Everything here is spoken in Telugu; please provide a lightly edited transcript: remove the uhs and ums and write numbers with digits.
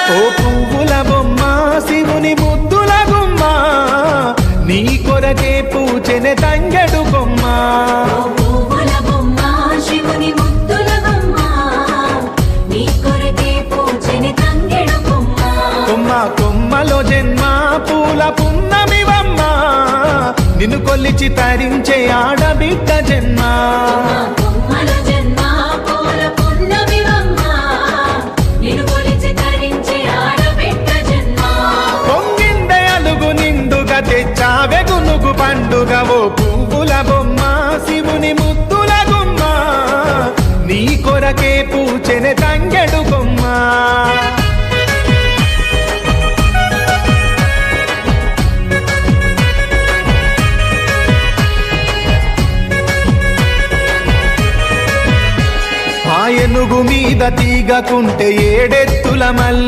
ఓ పువ్వుల బొమ్మ శివుని ముద్దుల గుమ్మ నీ కొరకే పూచెనే తంగెడు కొమ్మ కొమ్మ కొమ్మలో జన్మ పూల పున్నమివమ్మ నిన్ను కొలిచి తరించే ఆడబిడ్డ జన్మ పొంగిందే అలుగు నిండుగా తెచ్చావె గునుగు పండుగ ఓ పువ్వుల బొమ్మ శివుని ముద్దుల గుమ్మ నీ కొరకే పూచెనే తంగెడు కొమ్మ ఏనుగు మీద తీగకుంటే ఏడెత్తుల మల్లి